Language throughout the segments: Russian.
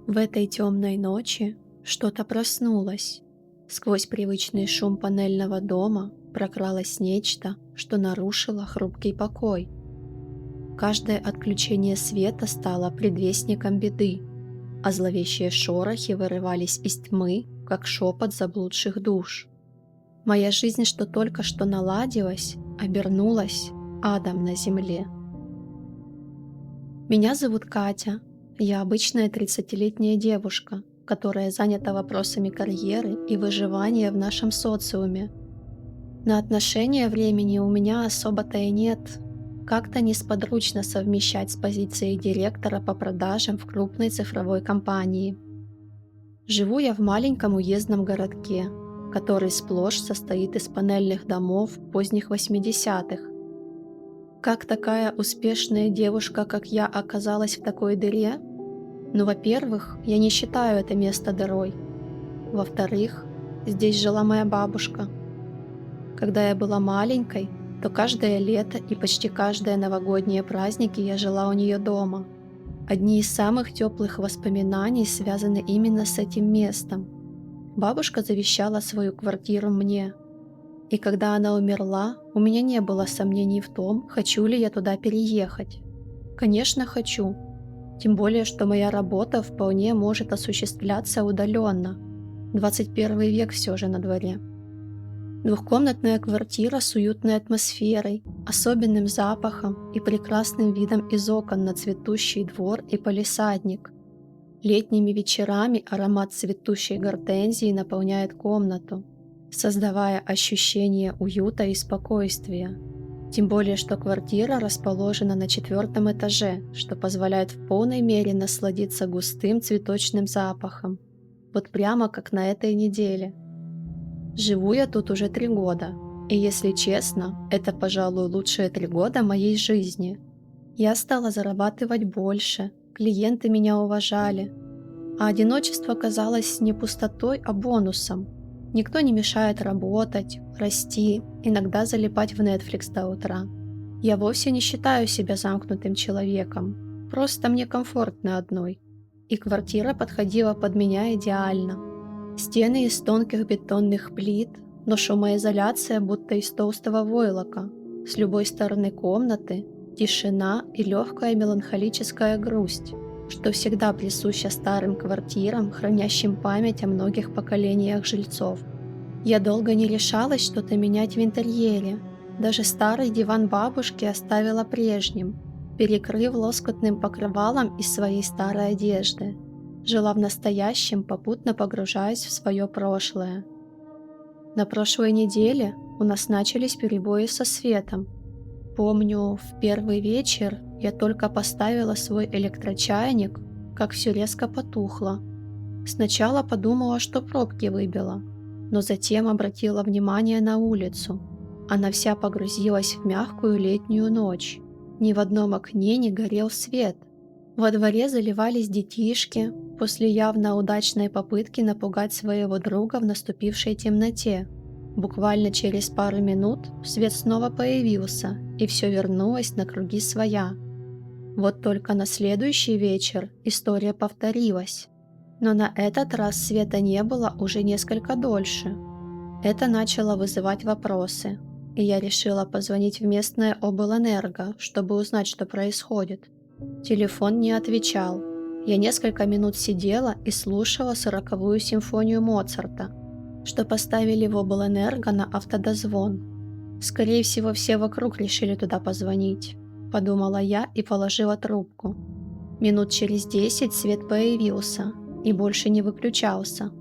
В этой темной ночи что-то проснулось. Сквозь привычный шум панельного дома прокралось нечто, что нарушило хрупкий покой. Каждое отключение света стало предвестником беды, а зловещие шорохи вырывались из тьмы, как шепот заблудших душ. Моя жизнь, что только что наладилась, обернулась адом на земле. Меня зовут Катя. Я обычная 30-летняя девушка, которая занята вопросами карьеры и выживания в нашем социуме. На отношения времени у меня особо-то и нет. Как-то несподручно совмещать с позицией директора по продажам в крупной цифровой компании. Живу я в маленьком уездном городке, который сплошь состоит из панельных домов поздних 80-х. Как такая успешная девушка, как я, оказалась в такой дыре? Ну, во-первых, я не считаю это место дырой. Во-вторых, здесь жила моя бабушка. Когда я была маленькой, то каждое лето и почти каждые новогодние праздники я жила у нее дома. Одни из самых теплых воспоминаний связаны именно с этим местом. Бабушка завещала свою квартиру мне. И когда она умерла, у меня не было сомнений в том, хочу ли я туда переехать. Конечно, хочу. Тем более, что моя работа вполне может осуществляться удаленно. 21 век все же на дворе. Двухкомнатная квартира с уютной атмосферой, особенным запахом и прекрасным видом из окон на цветущий двор и палисадник. Летними вечерами аромат цветущей гортензии наполняет комнату, создавая ощущение уюта и спокойствия. Тем более, что квартира расположена на 4-м этаже, что позволяет в полной мере насладиться густым цветочным запахом. Вот прямо как на этой неделе. Живу я тут уже 3 года, и если честно, это, пожалуй, лучшие 3 года моей жизни. Я стала зарабатывать больше, клиенты меня уважали, а одиночество казалось не пустотой, а бонусом. Никто не мешает работать, расти, иногда залипать в Netflix до утра. Я вовсе не считаю себя замкнутым человеком, просто мне комфортно одной. И квартира подходила под меня идеально. Стены из тонких бетонных плит, но шумоизоляция будто из толстого войлока. С любой стороны комнаты тишина и легкая меланхолическая грусть, что всегда присуща старым квартирам, хранящим память о многих поколениях жильцов. Я долго не решалась что-то менять в интерьере. Даже старый диван бабушки оставила прежним, перекрыв лоскутным покрывалом из своей старой одежды. Жила в настоящем, попутно погружаясь в свое прошлое. На прошлой неделе у нас начались перебои со светом. Помню, в первый вечер я только поставила свой электрочайник, как все резко потухло. Сначала подумала, что пробки выбила, но затем обратила внимание на улицу. Она вся погрузилась в мягкую летнюю ночь. Ни в одном окне не горел свет. Во дворе заливались детишки после явно удачной попытки напугать своего друга в наступившей темноте. Буквально через пару минут свет снова появился, и все вернулось на круги своя. Вот только на следующий вечер история повторилась. Но на этот раз света не было уже несколько дольше. Это начало вызывать вопросы, и я решила позвонить в местное облэнерго, чтобы узнать, что происходит. Телефон не отвечал. Я несколько минут сидела и слушала 40-ю симфонию Моцарта, что поставили в облэнерго на автодозвон. Скорее всего, все вокруг решили туда позвонить, подумала я и положила трубку. Минут через 10 свет появился и больше не выключался.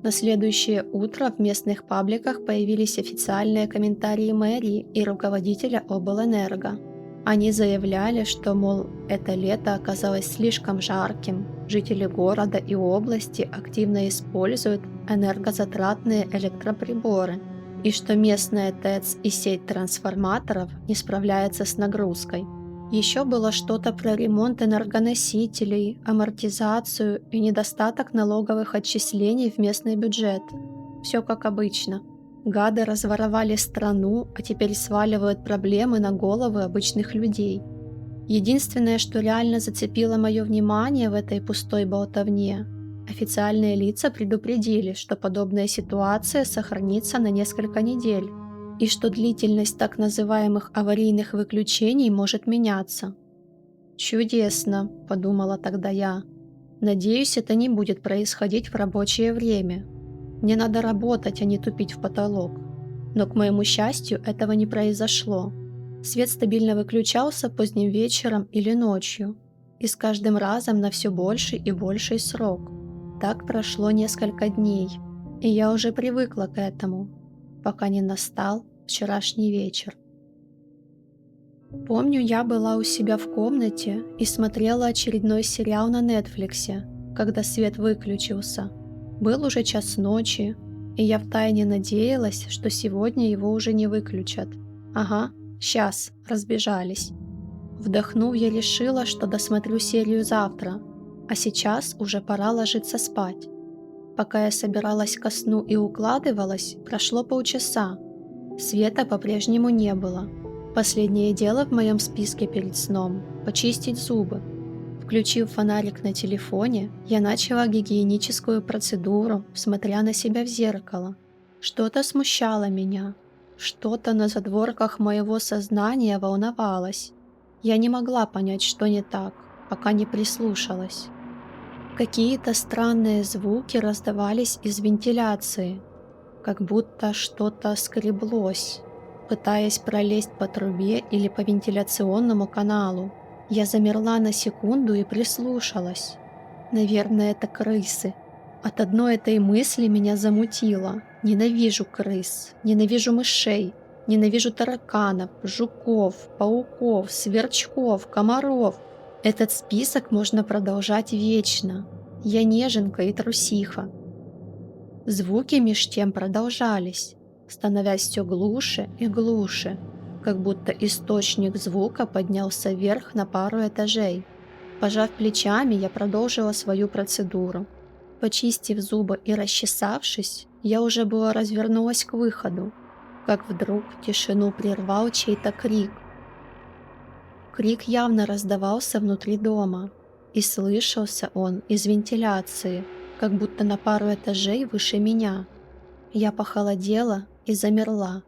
На следующее утро в местных пабликах появились официальные комментарии мэрии и руководителя облэнерго. Они заявляли, что, мол, это лето оказалось слишком жарким, жители города и области активно используют энергозатратные электроприборы, и что местная ТЭЦ и сеть трансформаторов не справляется с нагрузкой. Еще было что-то про ремонт энергоносителей, амортизацию и недостаток налоговых отчислений в местный бюджет. Все как обычно. Гады разворовали страну, а теперь сваливают проблемы на головы обычных людей. Единственное, что реально зацепило мое внимание в этой пустой болтовне — официальные лица предупредили, что подобная ситуация сохранится на несколько недель и что длительность так называемых аварийных выключений может меняться. «Чудесно», — подумала тогда я. «Надеюсь, это не будет происходить в рабочее время. Мне надо работать, а не тупить в потолок». Но, к моему счастью, этого не произошло. Свет стабильно выключался поздним вечером или ночью, и с каждым разом на все больший и больший срок. Так прошло несколько дней, и я уже привыкла к этому, пока не настал вчерашний вечер. Помню, я была у себя в комнате и смотрела очередной сериал на Нетфликсе, когда свет выключился. Был уже час ночи, и я втайне надеялась, что сегодня его уже не выключат. Ага, сейчас, разбежались. Вдохнув, я решила, что досмотрю серию завтра, а сейчас уже пора ложиться спать. Пока я собиралась ко сну и укладывалась, прошло полчаса. Света по-прежнему не было. Последнее дело в моем списке перед сном — почистить зубы. Включив фонарик на телефоне, я начала гигиеническую процедуру, смотря на себя в зеркало. Что-то смущало меня. Что-то на задворках моего сознания волновалось. Я не могла понять, что не так, пока не прислушалась. Какие-то странные звуки раздавались из вентиляции, как будто что-то скреблось, пытаясь пролезть по трубе или по вентиляционному каналу. Я замерла на секунду и прислушалась. Наверное, это крысы. От одной этой мысли меня замутило. Ненавижу крыс, ненавижу мышей, ненавижу тараканов, жуков, пауков, сверчков, комаров. Этот список можно продолжать вечно. Я неженка и трусиха. Звуки меж тем продолжались, становясь все глуше и глуше, как будто источник звука поднялся вверх на пару этажей. Пожав плечами, я продолжила свою процедуру. Почистив зубы и расчесавшись, я уже было развернулась к выходу, как вдруг тишину прервал чей-то крик. Крик явно раздавался внутри дома, и слышался он из вентиляции, как будто на пару этажей выше меня. Я похолодела и замерла.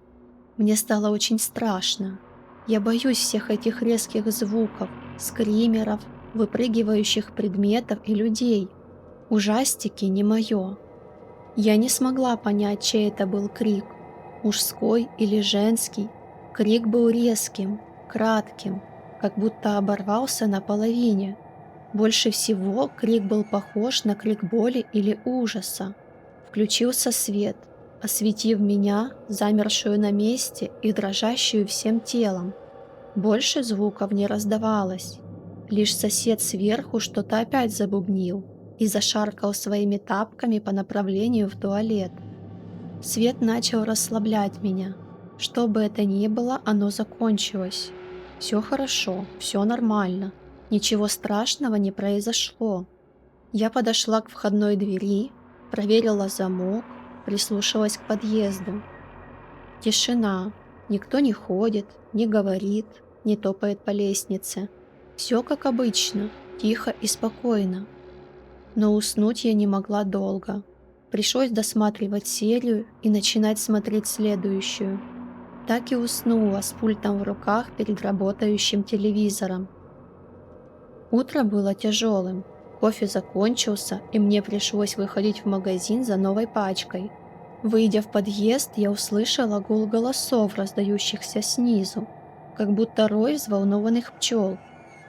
Мне стало очень страшно. Я боюсь всех этих резких звуков, скримеров, выпрыгивающих предметов и людей. Ужастики не мое. Я не смогла понять, чей это был крик, мужской или женский. Крик был резким, кратким, как будто оборвался наполовине. Больше всего крик был похож на крик боли или ужаса. Включился свет, осветив меня, замершую на месте и дрожащую всем телом. Больше звуков не раздавалось. Лишь сосед сверху что-то опять забубнил и зашаркал своими тапками по направлению в туалет. Свет начал расслаблять меня. Что бы это ни было, оно закончилось. Все хорошо, все нормально. Ничего страшного не произошло. Я подошла к входной двери, проверила замок, прислушалась к подъезду. Тишина. Никто не ходит, не говорит, не топает по лестнице. Все как обычно, тихо и спокойно. Но уснуть я не могла долго. Пришлось досматривать серию и начинать смотреть следующую. Так и уснула с пультом в руках перед работающим телевизором. Утро было тяжелым. Кофе закончился, и мне пришлось выходить в магазин за новой пачкой. Выйдя в подъезд, я услышала гул голосов, раздающихся снизу, как будто рой взволнованных пчел.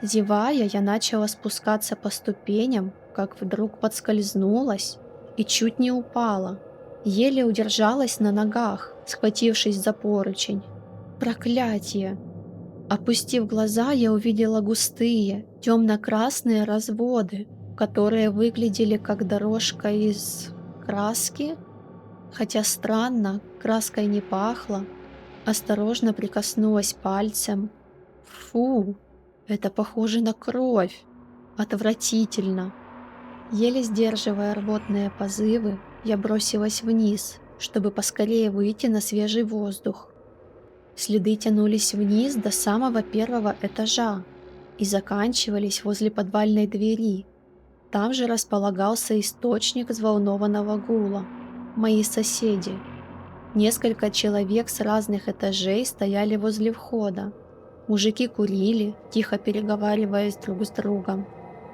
Зевая, я начала спускаться по ступеням, как вдруг подскользнулась и чуть не упала. Еле удержалась на ногах, схватившись за поручень. Проклятие! Опустив глаза, я увидела густые, темно-красные разводы, которые выглядели как дорожка из краски. Хотя странно, краской не пахло. Осторожно прикоснулась пальцем. Фу, это похоже на кровь. Отвратительно. Еле сдерживая рвотные позывы, я бросилась вниз, чтобы поскорее выйти на свежий воздух. Следы тянулись вниз до самого первого этажа. и заканчивались возле подвальной двери. Там же располагался источник взволнованного гула. Мои соседи. Несколько человек с разных этажей стояли возле входа. Мужики курили, тихо переговариваясь друг с другом.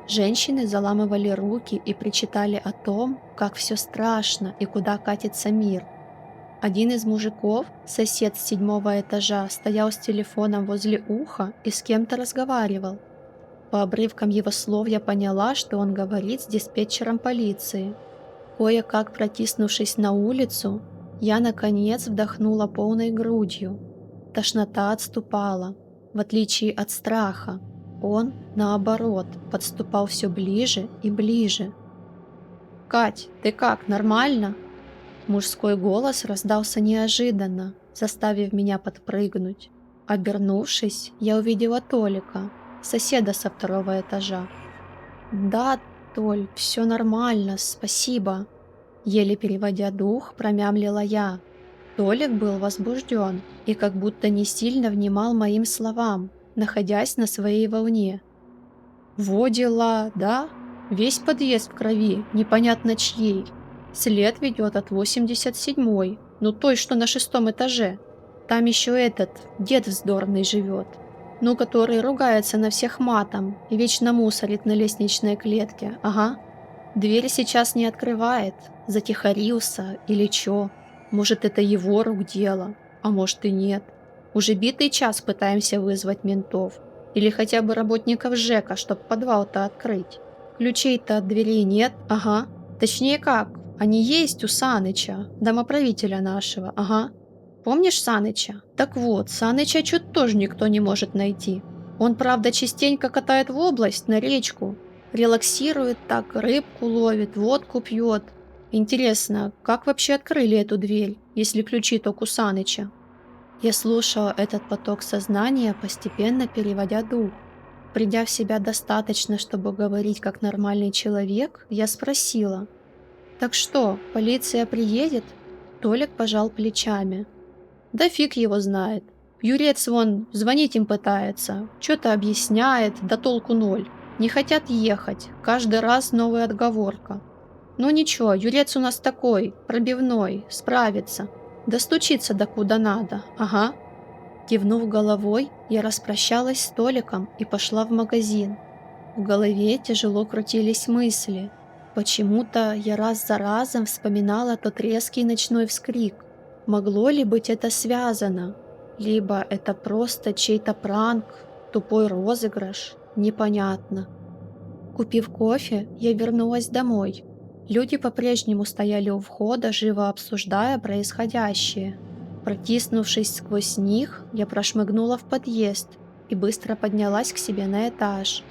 Женщины заламывали руки и причитали о том, как все страшно и куда катится мир. Один из мужиков, сосед с 7-го этажа, стоял с телефоном возле уха и с кем-то разговаривал. По обрывкам его слов я поняла, что он говорит с диспетчером полиции. Кое-как протиснувшись на улицу, я, наконец, вдохнула полной грудью. Тошнота отступала, в отличие от страха. Он, наоборот, подступал все ближе и ближе. «Кать, ты как, нормально?» Мужской голос раздался неожиданно, заставив меня подпрыгнуть. Обернувшись, я увидела Толика, соседа со 2-го этажа. «Да, Толь, все нормально, спасибо», — еле переводя дух, промямлила я. Толик был возбужден и как будто не сильно внимал моим словам, находясь на своей волне. «Во дела, да? Весь подъезд в крови, непонятно чьей. След ведет от 87-й, ну той, что на 6-м этаже. Там еще этот, дед вздорный живет, ну который ругается на всех матом и вечно мусорит на лестничной клетке, ага. Дверь сейчас не открывает, затихарился или чё. Может, это его рук дело, а может и нет. Уже битый час пытаемся вызвать ментов. Или хотя бы работников ЖЭКа, чтоб подвал-то открыть. Ключей-то от дверей нет, ага. Точнее как, они есть у Саныча, домоправителя нашего, ага. Помнишь Саныча? Так вот, Саныча чуть тоже никто не может найти. Он, правда, частенько катает в область, на речку. Релаксирует так, рыбку ловит, водку пьет. Интересно, как вообще открыли эту дверь, если ключи только у Саныча? Я слушала этот поток сознания, постепенно переводя дух. Придя в себя достаточно, чтобы говорить как нормальный человек, я спросила: «Так что, полиция приедет?» Толик пожал плечами. «Да фиг его знает. Юрец вон звонить им пытается, что-то объясняет, да толку ноль. Не хотят ехать, каждый раз новая отговорка. Ну ничего, Юрец у нас такой, пробивной, справится. Достучится до куда надо, ага». Кивнув головой, я распрощалась с Толиком и пошла в магазин. В голове тяжело крутились мысли. Почему-то я раз за разом вспоминала тот резкий ночной вскрик. Могло ли быть это связано? Либо это просто чей-то пранк, тупой розыгрыш? Непонятно. Купив кофе, я вернулась домой. Люди по-прежнему стояли у входа, живо обсуждая происходящее. Протиснувшись сквозь них, я прошмыгнула в подъезд и быстро поднялась к себе на этаж.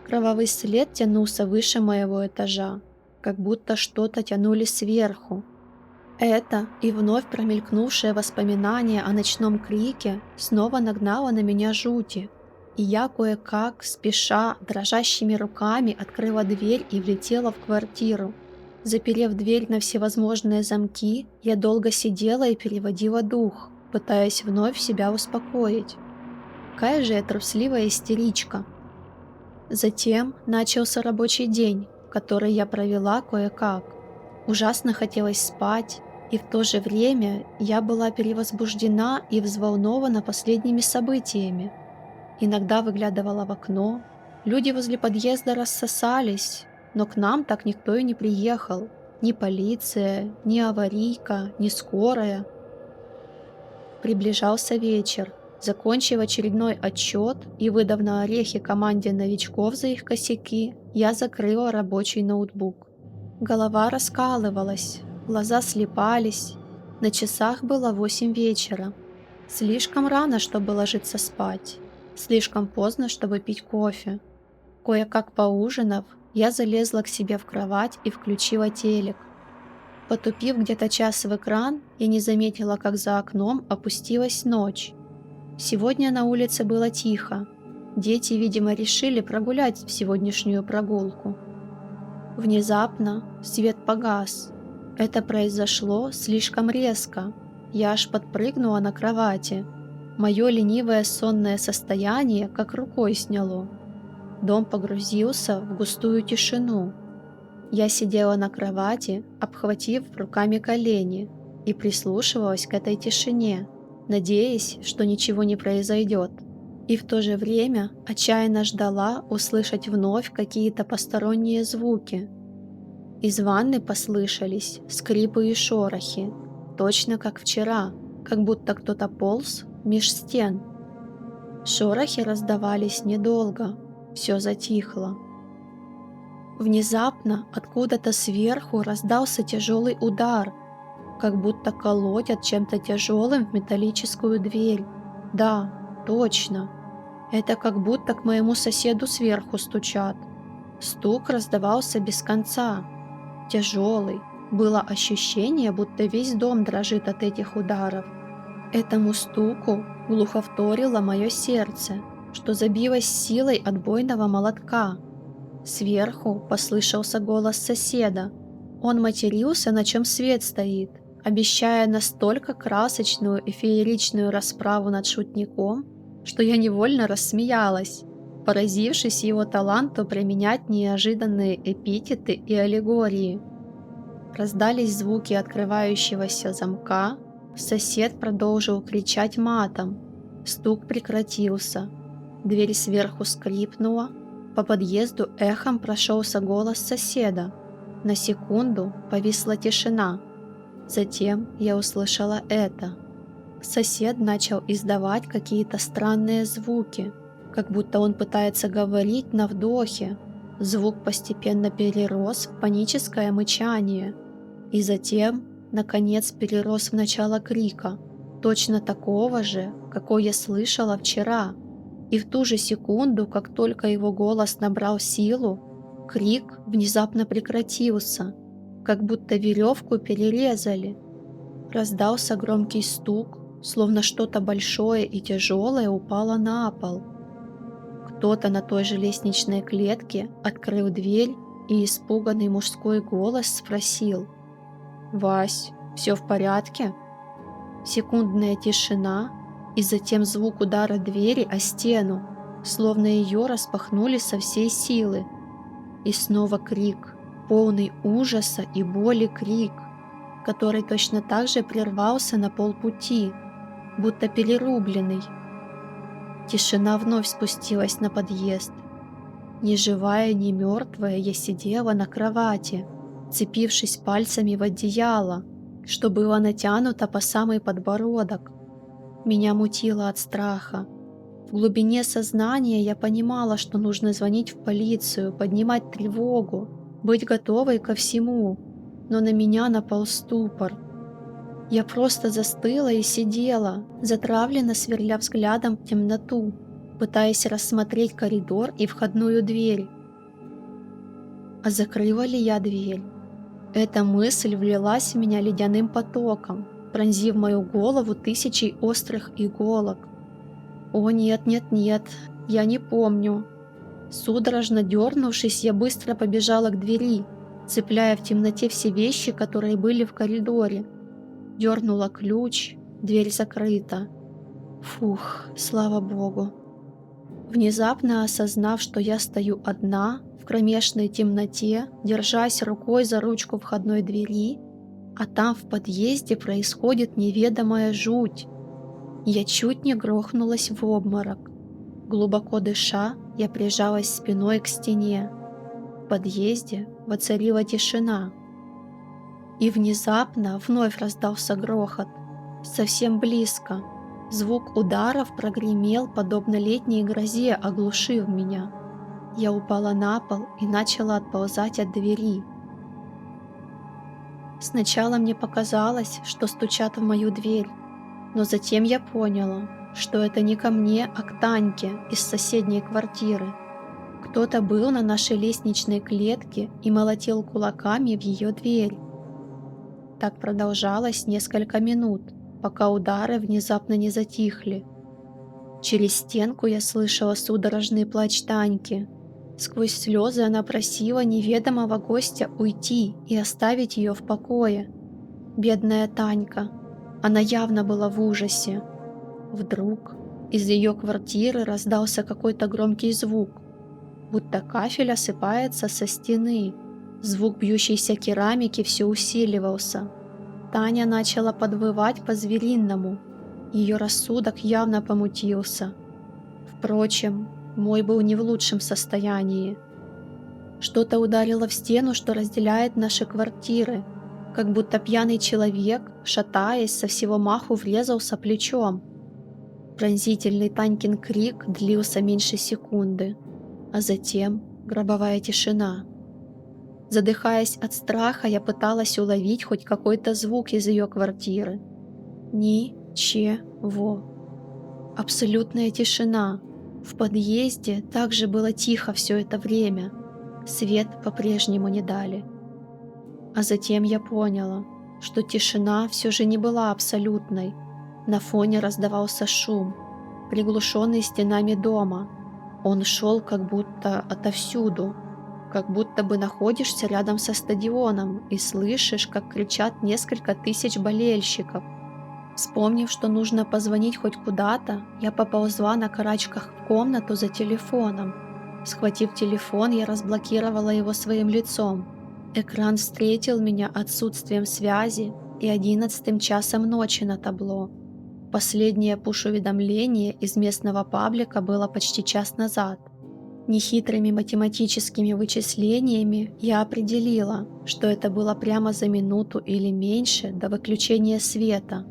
Кровавый след тянулся выше моего этажа, как будто что-то тянули сверху. Это и вновь промелькнувшее воспоминание о ночном крике снова нагнало на меня жути, и я кое-как, спеша, дрожащими руками открыла дверь и влетела в квартиру. Заперев дверь на всевозможные замки, я долго сидела и переводила дух, пытаясь вновь себя успокоить. Какая же я трусливая истеричка. Затем начался рабочий день, который я провела кое-как. Ужасно хотелось спать, и в то же время я была перевозбуждена и взволнована последними событиями. Иногда выглядывала в окно, люди возле подъезда рассосались, но к нам так никто и не приехал. Ни полиция, ни аварийка, ни скорая. Приближался вечер. Закончив очередной отчет и выдав на орехи команде новичков за их косяки, я закрыла рабочий ноутбук. Голова раскалывалась, глаза слепались. На часах было 8 вечера. Слишком рано, чтобы ложиться спать. Слишком поздно, чтобы пить кофе. Кое-как поужинав, я залезла к себе в кровать и включила телек. Потупив где-то час в экран, я не заметила, как за окном опустилась ночь. Сегодня на улице было тихо. Дети, видимо, решили прогулять в сегодняшнюю прогулку. Внезапно свет погас. Это произошло слишком резко. Я аж подпрыгнула на кровати. Мое ленивое сонное состояние как рукой сняло. Дом погрузился в густую тишину. Я сидела на кровати, обхватив руками колени, и прислушивалась к этой тишине, надеясь, что ничего не произойдет. И в то же время отчаянно ждала услышать вновь какие-то посторонние звуки. Из ванны послышались скрипы и шорохи, точно как вчера, как будто кто-то полз меж стен. Шорохи раздавались недолго, все затихло. Внезапно откуда-то сверху раздался тяжелый удар, как будто колотят чем-то тяжелым в металлическую дверь. Да, точно. Это как будто к моему соседу сверху стучат. Стук раздавался без конца. Тяжелый. Было ощущение, будто весь дом дрожит от этих ударов. Этому стуку глухо вторило мое сердце, что забилось силой отбойного молотка. Сверху послышался голос соседа. Он матерился, на чем свет стоит, обещая настолько красочную и фееричную расправу над шутником, что я невольно рассмеялась, поразившись его таланту применять неожиданные эпитеты и аллегории. Раздались звуки открывающегося замка, сосед продолжил кричать матом, стук прекратился, дверь сверху скрипнула, по подъезду эхом прошелся голос соседа. На секунду повисла тишина. Затем я услышала это. Сосед начал издавать какие-то странные звуки, как будто он пытается говорить на вдохе. Звук постепенно перерос в паническое мычание. И затем, наконец, перерос в начало крика, точно такого же, какой я слышала вчера. И в ту же секунду, как только его голос набрал силу, крик внезапно прекратился, как будто веревку перерезали. Раздался громкий стук, словно что-то большое и тяжелое упало на пол. Кто-то на той же лестничной клетке открыл дверь, и испуганный мужской голос спросил: «Вась, все в порядке?» Секундная тишина, и затем звук удара двери о стену, словно ее распахнули со всей силы. И снова крик, полный ужаса и боли крик, который точно так же прервался на полпути, будто перерубленный. Тишина вновь спустилась на подъезд. Ни живая, ни мертвая я сидела на кровати, цепившись пальцами в одеяло, что было натянуто по самый подбородок. Меня мутило от страха. В глубине сознания я понимала, что нужно звонить в полицию, поднимать тревогу, быть готовой ко всему, но на меня напал ступор. Я просто застыла и сидела, затравленно сверля взглядом в темноту, пытаясь рассмотреть коридор и входную дверь. А закрыла ли я дверь? Эта мысль влилась в меня ледяным потоком, пронзив мою голову тысячей острых иголок. О нет, нет, нет, я не помню. Судорожно дернувшись, я быстро побежала к двери, цепляя в темноте все вещи, которые были в коридоре. Дернула ключ, дверь закрыта. Фух, слава богу. Внезапно осознав, что я стою одна, в кромешной темноте, держась рукой за ручку входной двери, а там в подъезде происходит неведомая жуть. Я чуть не грохнулась в обморок. Глубоко дыша, я прижалась спиной к стене. В подъезде воцарила тишина. И внезапно вновь раздался грохот. Совсем близко. Звук ударов прогремел, подобно летней грозе, оглушив меня. Я упала на пол и начала отползать от двери. Сначала мне показалось, что стучат в мою дверь, но затем я поняла, что это не ко мне, а к Таньке из соседней квартиры. Кто-то был на нашей лестничной клетке и молотил кулаками в ее дверь. Так продолжалось несколько минут, пока удары внезапно не затихли. Через стенку я слышала судорожный плач Таньки. Сквозь слезы она просила неведомого гостя уйти и оставить ее в покое. Бедная Танька. Она явно была в ужасе. Вдруг из ее квартиры раздался какой-то громкий звук. будто кафель осыпается со стены. Звук бьющейся керамики все усиливался. Таня начала подвывать по-звериному. Ее рассудок явно помутился. Впрочем, мой был не в лучшем состоянии. Что-то ударило в стену, что разделяет наши квартиры, как будто пьяный человек, шатаясь, со всего маху врезался плечом. Пронзительный Танькин крик длился меньше секунды, а затем гробовая тишина. Задыхаясь от страха, я пыталась уловить хоть какой-то звук из ее квартиры. Ничего. Абсолютная тишина. В подъезде также было тихо все это время. Свет по-прежнему не дали. А затем я поняла, что тишина все же не была абсолютной. На фоне раздавался шум, приглушенный стенами дома. Он шел как будто отовсюду, как будто бы находишься рядом со стадионом и слышишь, как кричат несколько тысяч болельщиков. Вспомнив, что нужно позвонить хоть куда-то, я поползла на карачках в комнату за телефоном. Схватив телефон, я разблокировала его своим лицом. Экран встретил меня отсутствием связи и 11 часом ночи на табло. Последнее пуш-уведомление из местного паблика было почти час назад. Нехитрыми математическими вычислениями я определила, что это было прямо за минуту или меньше до выключения света.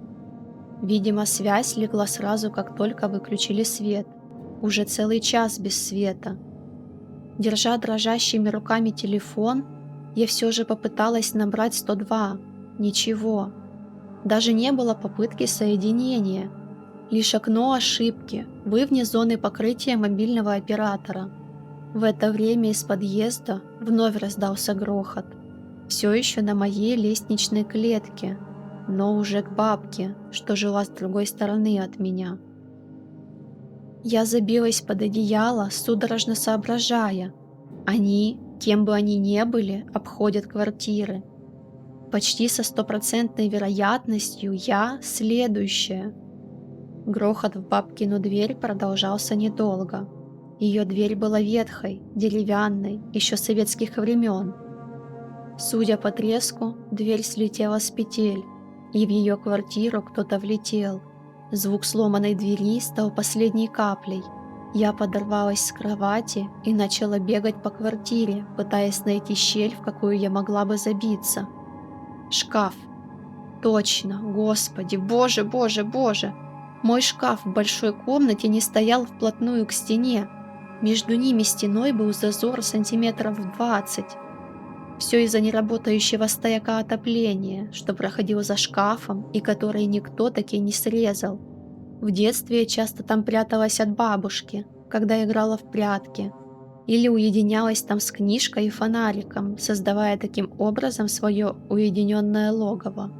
Видимо, связь легла сразу, как только выключили свет. Уже целый час без света. Держа дрожащими руками телефон, я все же попыталась набрать 102. Ничего. Даже не было попытки соединения. Лишь окно ошибки. Вы вне зоны покрытия мобильного оператора. В это время из подъезда вновь раздался грохот. Все еще на моей лестничной клетке, но уже к бабке, что жила с другой стороны от меня. Я забилась под одеяло, судорожно соображая. Они, кем бы они ни были, обходят квартиры. Почти со 100% вероятностью я следующая. Грохот в бабкину дверь продолжался недолго. Ее дверь была ветхой, деревянной, еще советских времен. Судя по треску, дверь слетела с петель, и в ее квартиру кто-то влетел. Звук сломанной двери стал последней каплей. Я подорвалась с кровати и начала бегать по квартире, пытаясь найти щель, в какую я могла бы забиться. Шкаф. Точно, господи, боже, боже, боже. Мой шкаф в большой комнате не стоял вплотную к стене. Между ними стеной был зазор сантиметров 20. Все из-за неработающего стояка отопления, что проходил за шкафом и который никто таки не срезал. В детстве я часто там пряталась от бабушки, когда играла в прятки, или уединялась там с книжкой и фонариком, создавая таким образом свое уединенное логово.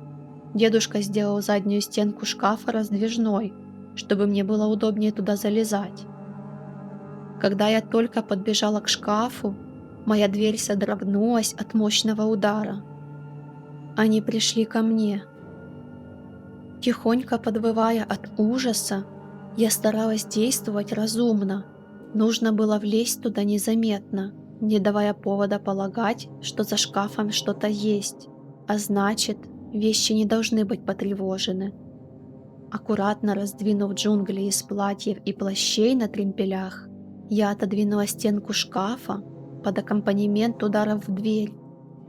Дедушка сделал заднюю стенку шкафа раздвижной, чтобы мне было удобнее туда залезать. Когда я только подбежала к шкафу, моя дверь содрогнулась от мощного удара. Они пришли ко мне. Тихонько подвывая от ужаса, я старалась действовать разумно. Нужно было влезть туда незаметно, не давая повода полагать, что за шкафом что-то есть, а значит, вещи не должны быть потревожены. Аккуратно раздвинув джунгли из платьев и плащей на тремпелях, я отодвинула стенку шкафа под аккомпанемент ударов в дверь,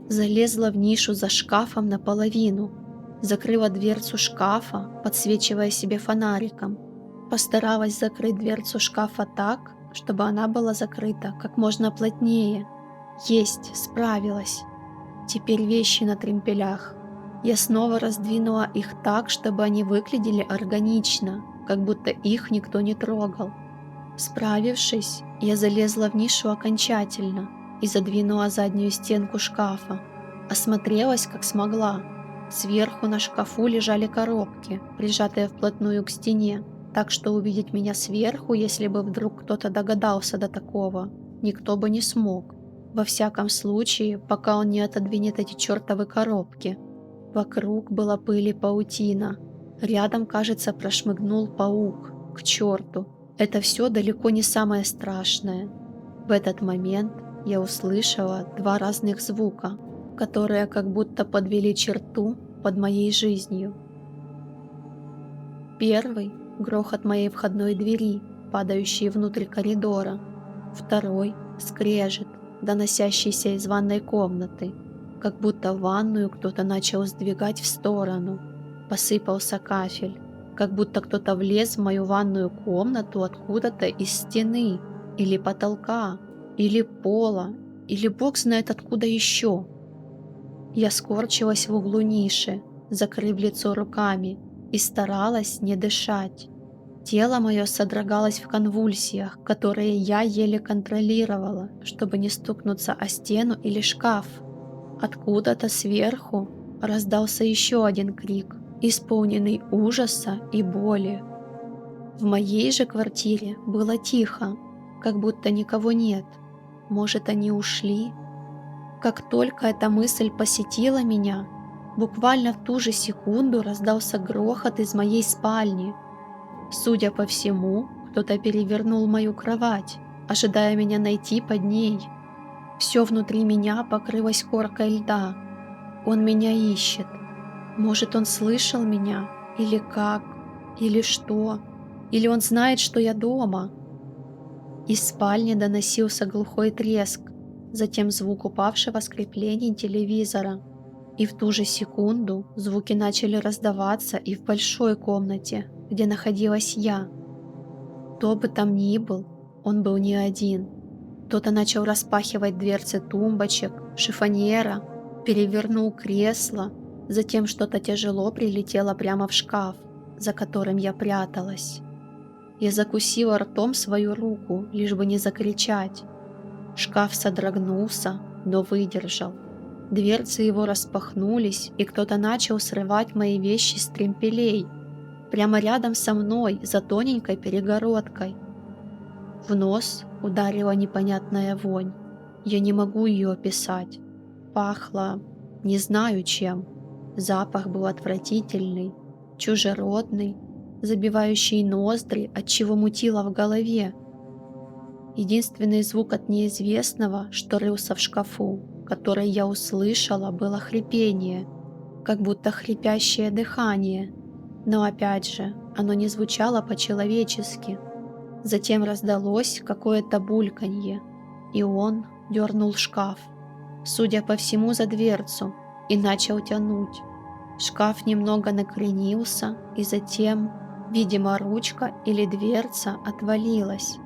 залезла в нишу за шкафом наполовину, закрыла дверцу шкафа, подсвечивая себе фонариком, постаралась закрыть дверцу шкафа так, чтобы она была закрыта как можно плотнее. Есть, справилась. Теперь вещи на тремпелях. Я снова раздвинула их так, чтобы они выглядели органично, как будто их никто не трогал. Справившись, я залезла в нишу окончательно и задвинула заднюю стенку шкафа. Осмотрелась, как смогла. Сверху на шкафу лежали коробки, прижатые вплотную к стене, так что увидеть меня сверху, если бы вдруг кто-то догадался до такого, никто бы не смог. Во всяком случае, пока он не отодвинет эти чертовы коробки. Вокруг была пыль и паутина. Рядом, кажется, прошмыгнул паук. К черту! Это все далеко не самое страшное. В этот момент я услышала два разных звука, которые как будто подвели черту под моей жизнью. Первый — грохот моей входной двери, падающей внутрь коридора. Второй — скрежет, доносящийся из ванной комнаты, как будто ванную кто-то начал сдвигать в сторону. Посыпался кафель, как будто кто-то влез в мою ванную комнату откуда-то из стены, или потолка, или пола, или бог знает откуда еще. Я скорчилась в углу ниши, закрыв лицо руками, и старалась не дышать. Тело мое содрогалось в конвульсиях, которые я еле контролировала, чтобы не стукнуться о стену или шкаф. Откуда-то сверху раздался еще один крик, исполненный ужаса и боли. В моей же квартире было тихо, как будто никого нет. Может, они ушли? Как только эта мысль посетила меня, буквально в ту же секунду раздался грохот из моей спальни. Судя по всему, кто-то перевернул мою кровать, ожидая меня найти под ней. Все внутри меня покрылось коркой льда. Он меня ищет. Может, он слышал меня? Или как? Или что? Или он знает, что я дома? Из спальни доносился глухой треск, затем звук упавшего с креплений телевизора. И в ту же секунду звуки начали раздаваться и в большой комнате, где находилась я. Кто бы там ни был, он был не один. Кто-то начал распахивать дверцы тумбочек, шифоньера, перевернул кресло, затем что-то тяжело прилетело прямо в шкаф, за которым я пряталась. Я закусила ртом свою руку, лишь бы не закричать. Шкаф содрогнулся, но выдержал. Дверцы его распахнулись, и кто-то начал срывать мои вещи с тремпелей, прямо рядом со мной, за тоненькой перегородкой. В нос ударила непонятная вонь. Я не могу ее описать. Пахло не знаю чем. Запах был отвратительный, чужеродный, забивающий ноздри, отчего мутило в голове. Единственный звук от неизвестного, что рылся в шкафу, который я услышала, было хрипение, как будто хрипящее дыхание. Но опять же, оно не звучало по-человечески. Затем раздалось какое-то бульканье, и он дернул шкаф, судя по всему, за дверцу, и начал тянуть. Шкаф немного накренился, и затем, видимо, ручка или дверца отвалилась,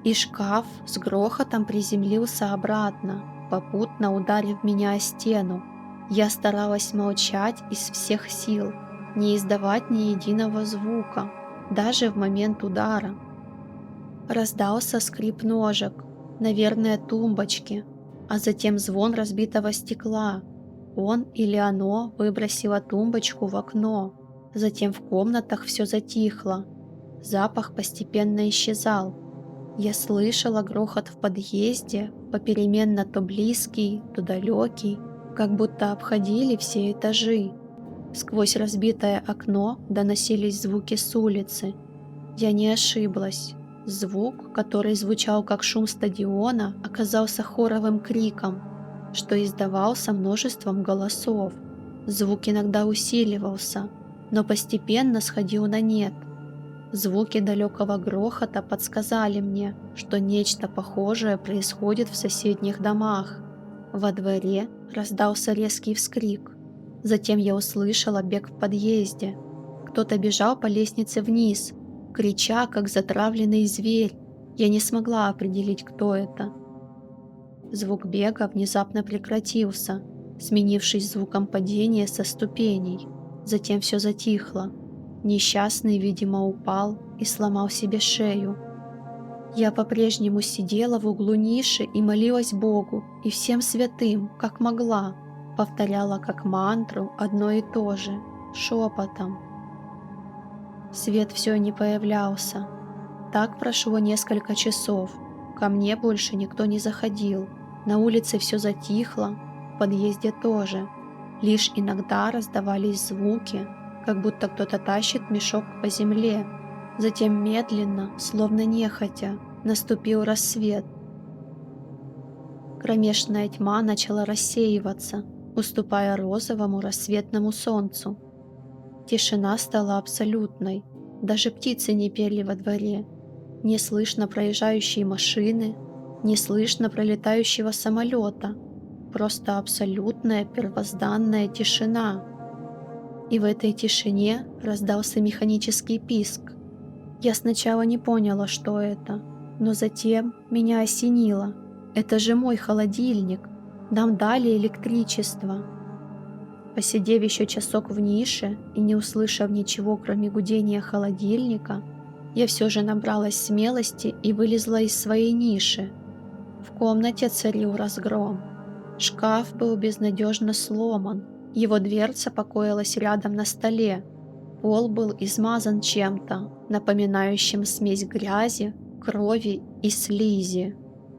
и шкаф с грохотом приземлился обратно, попутно ударив меня о стену. Я старалась молчать из всех сил, не издавать ни единого звука, даже в момент удара. Раздался скрип ножек, наверное, тумбочки, а затем звон разбитого стекла. Он или оно выбросило тумбочку в окно. Затем в комнатах все затихло. Запах постепенно исчезал. Я слышала грохот в подъезде, попеременно то близкий, то далекий, как будто обходили все этажи. Сквозь разбитое окно доносились звуки с улицы. Я не ошиблась. Звук, который звучал как шум стадиона, оказался хоровым криком, что издавался множеством голосов. Звук иногда усиливался, но постепенно сходил на нет. Звуки далекого грохота подсказали мне, что нечто похожее происходит в соседних домах. Во дворе раздался резкий вскрик. Затем я услышала бег в подъезде. Кто-то бежал по лестнице вниз, крича, как затравленный зверь. Я не смогла определить, кто это. Звук бега внезапно прекратился, сменившись звуком падения со ступеней. Затем все затихло. Несчастный, видимо, упал и сломал себе шею. Я по-прежнему сидела в углу ниши и молилась Богу и всем святым, как могла, повторяла как мантру одно и то же, шепотом. Свет все не появлялся. Так прошло несколько часов. Ко мне больше никто не заходил. На улице все затихло, в подъезде тоже. Лишь иногда раздавались звуки, как будто кто-то тащит мешок по земле. Затем медленно, словно нехотя, наступил рассвет. Кромешная тьма начала рассеиваться, уступая розовому рассветному солнцу. Тишина стала абсолютной, даже птицы не пели во дворе. Не слышно проезжающей машины, не слышно пролетающего самолета. Просто абсолютная первозданная тишина. И в этой тишине раздался механический писк. Я сначала не поняла, что это, но затем меня осенило. Это же мой холодильник. Нам дали электричество. Посидев еще часок в нише и не услышав ничего, кроме гудения холодильника, я все же набралась смелости и вылезла из своей ниши. В комнате царил разгром. Шкаф был безнадежно сломан, его дверца покоилась рядом на столе. Пол был измазан чем-то, напоминающим смесь грязи, крови и слизи.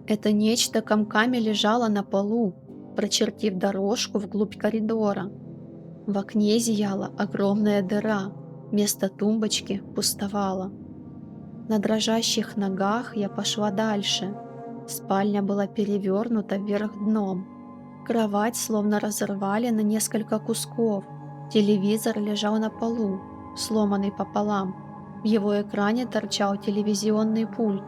Это нечто комками лежало на полу, прочертив дорожку вглубь коридора. В окне зияла огромная дыра, место тумбочки пустовало. На дрожащих ногах я пошла дальше. Спальня была перевернута вверх дном. Кровать словно разорвали на несколько кусков. Телевизор лежал на полу, сломанный пополам. В его экране торчал телевизионный пульт.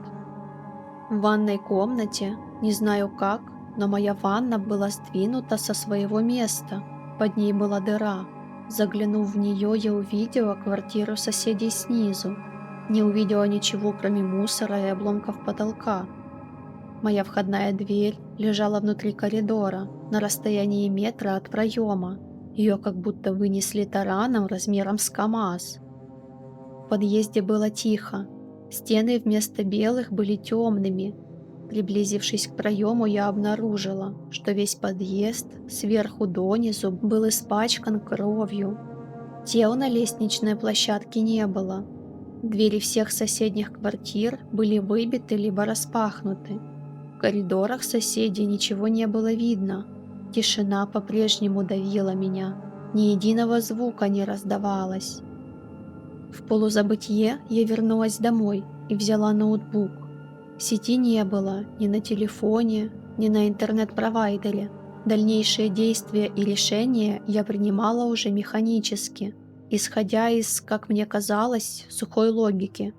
В ванной комнате, не знаю как, но моя ванна была сдвинута со своего места. Под ней была дыра. Заглянув в нее, я увидела квартиру соседей снизу. Не увидела ничего, кроме мусора и обломков потолка. Моя входная дверь лежала внутри коридора, на расстоянии метра от проема. Ее как будто вынесли тараном размером с КамАЗ. В подъезде было тихо. Стены вместо белых были темными. Приблизившись к проему, я обнаружила, что весь подъезд сверху донизу был испачкан кровью. Тел на лестничной площадке не было. Двери всех соседних квартир были выбиты либо распахнуты. В коридорах соседей ничего не было видно. Тишина по-прежнему давила меня. Ни единого звука не раздавалось. В полузабытье я вернулась домой и взяла ноутбук. Сети не было ни на телефоне, ни на интернет-провайдере. Дальнейшие действия и решения я принимала уже механически, исходя из, как мне казалось, сухой логики.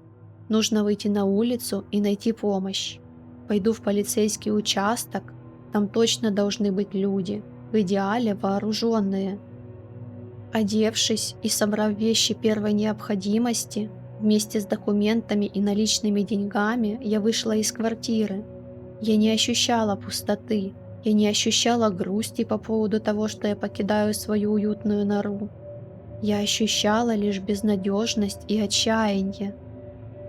Нужно выйти на улицу и найти помощь. Пойду в полицейский участок, там точно должны быть люди, в идеале вооруженные. Одевшись и собрав вещи первой необходимости, вместе с документами и наличными деньгами я вышла из квартиры. Я не ощущала пустоты, я не ощущала грусти по поводу того, что я покидаю свою уютную нору. Я ощущала лишь безнадежность и отчаяние.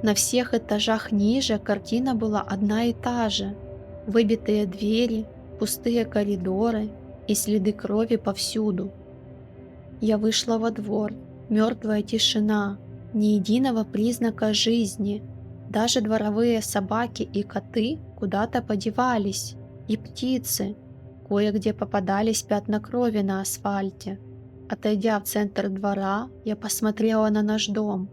На всех этажах ниже картина была одна и та же. Выбитые двери, пустые коридоры и следы крови повсюду. Я вышла во двор, мертвая тишина, ни единого признака жизни. Даже дворовые собаки и коты куда-то подевались, и птицы. Кое-где попадались пятна крови на асфальте. Отойдя в центр двора, я посмотрела на наш дом.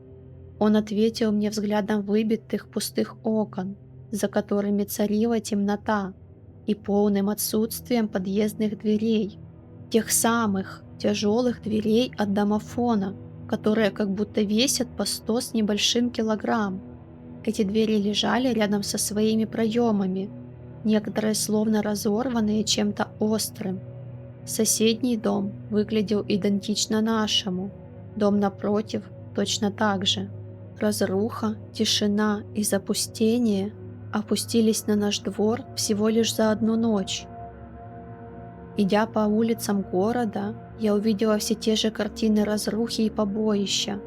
Он ответил мне взглядом выбитых пустых окон, за которыми царила темнота, и полным отсутствием подъездных дверей, тех самых тяжелых дверей от домофона, которые как будто весят по 100 с небольшим килограмм. Эти двери лежали рядом со своими проемами, некоторые словно разорванные чем-то острым. Соседний дом выглядел идентично нашему, дом напротив точно так же. Разруха, тишина и запустение опустились на наш двор всего лишь за одну ночь. Идя по улицам города, я увидела все те же картины разрухи и побоища.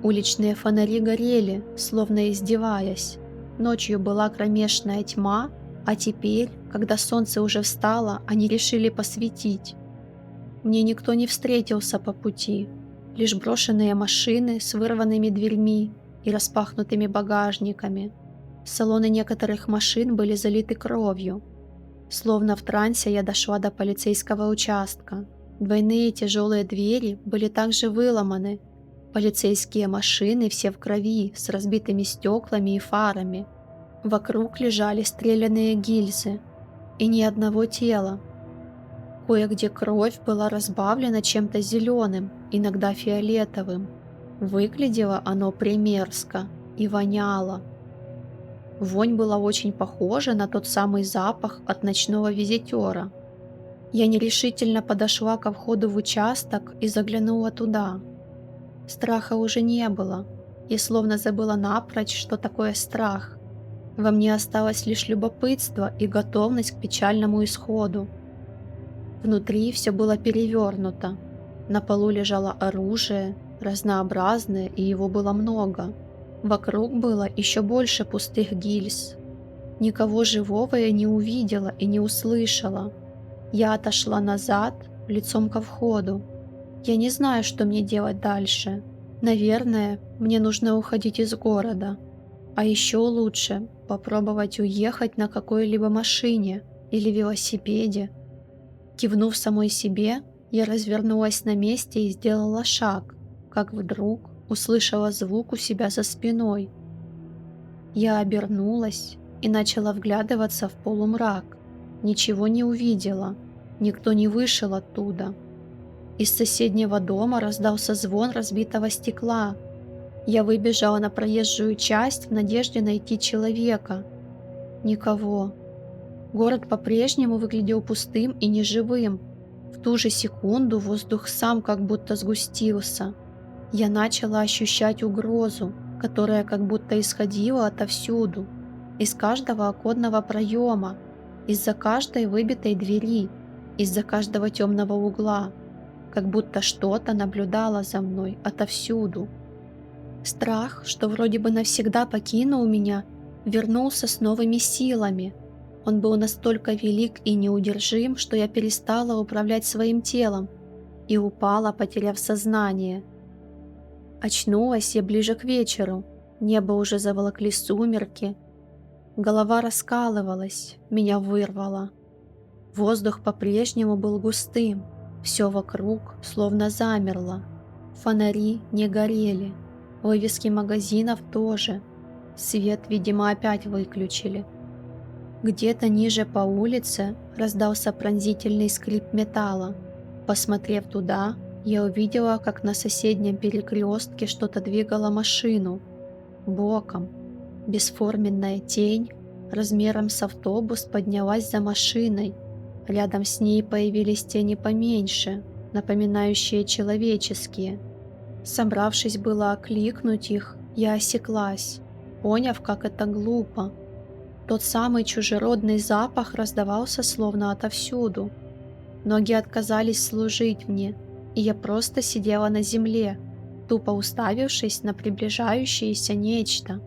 Уличные фонари горели, словно издеваясь. Ночью была кромешная тьма, а теперь, когда солнце уже встало, они решили посветить. Мне никто не встретился по пути, лишь брошенные машины с вырванными дверьми и распахнутыми багажниками. Салоны некоторых машин были залиты кровью. Словно в трансе я дошла до полицейского участка. Двойные тяжелые двери были также выломаны. Полицейские машины все в крови, с разбитыми стеклами и фарами. Вокруг лежали стрелянные гильзы. и ни одного тела. Кое-где кровь была разбавлена чем-то зеленым, иногда фиолетовым. Выглядело оно примерзко и воняло. Вонь была очень похожа на тот самый запах от ночного визитера. Я нерешительно подошла ко входу в участок и заглянула туда. Страха уже не было. Я словно забыла напрочь, что такое страх. Во мне осталось лишь любопытство и готовность к печальному исходу. Внутри все было перевернуто. На полу лежало оружие, разнообразное, и его было много. Вокруг было еще больше пустых гильз. Никого живого я не увидела и не услышала. Я отошла назад, лицом ко входу. Я не знаю, что мне делать дальше. Наверное, мне нужно уходить из города. А еще лучше попробовать уехать на какой-либо машине или велосипеде. Кивнув самой себе, я развернулась на месте и сделала шаг, как вдруг услышала звук у себя за спиной. Я обернулась и начала вглядываться в полумрак. Ничего не увидела, никто не вышел оттуда. Из соседнего дома раздался звон разбитого стекла. Я выбежала на проезжую часть в надежде найти человека. Никого. Город по-прежнему выглядел пустым и неживым. В ту же секунду воздух сам как будто сгустился. Я начала ощущать угрозу, которая как будто исходила отовсюду, из каждого оконного проема, из-за каждой выбитой двери, из-за каждого темного угла, как будто что-то наблюдало за мной отовсюду. Страх, что вроде бы навсегда покинул меня, вернулся с новыми силами. Он был настолько велик и неудержим, что я перестала управлять своим телом и упала, потеряв сознание. Очнулась я ближе к вечеру, небо уже заволокли сумерки. Голова раскалывалась, меня вырвало. Воздух по-прежнему был густым, все вокруг словно замерло. Фонари не горели, вывески магазинов тоже. Свет, видимо, опять выключили. Где-то ниже по улице раздался пронзительный скрип металла. Посмотрев туда, я увидела, как на соседнем перекрестке что-то двигало машину. Боком. Бесформенная тень размером с автобус поднялась за машиной. Рядом с ней появились тени поменьше, напоминающие человеческие. Собравшись было окликнуть их, я осеклась, поняв, как это глупо. Тот самый чужеродный запах раздавался словно отовсюду. Ноги отказались служить мне, и я просто сидела на земле, тупо уставившись на приближающееся нечто.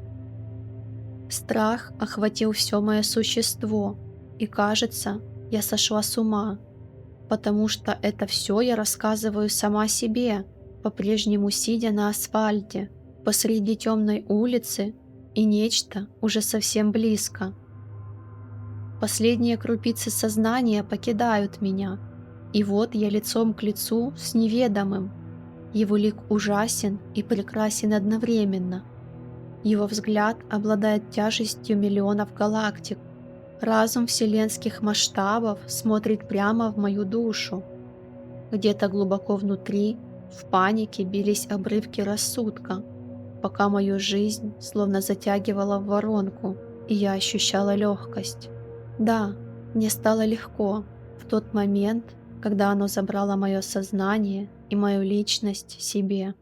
Страх охватил все мое существо, и, кажется, я сошла с ума, потому что это все я рассказываю сама себе, по-прежнему сидя на асфальте, посреди темной улицы, и нечто уже совсем близко. Последние крупицы сознания покидают меня, и вот я лицом к лицу с неведомым. Его лик ужасен и прекрасен одновременно. Его взгляд обладает тяжестью миллионов галактик. Разум вселенских масштабов смотрит прямо в мою душу. Где-то глубоко внутри, в панике бились обрывки рассудка, пока мою жизнь словно затягивала в воронку, и я ощущала легкость. Да, мне стало легко в тот момент, когда оно забрало мое сознание и мою личность себе.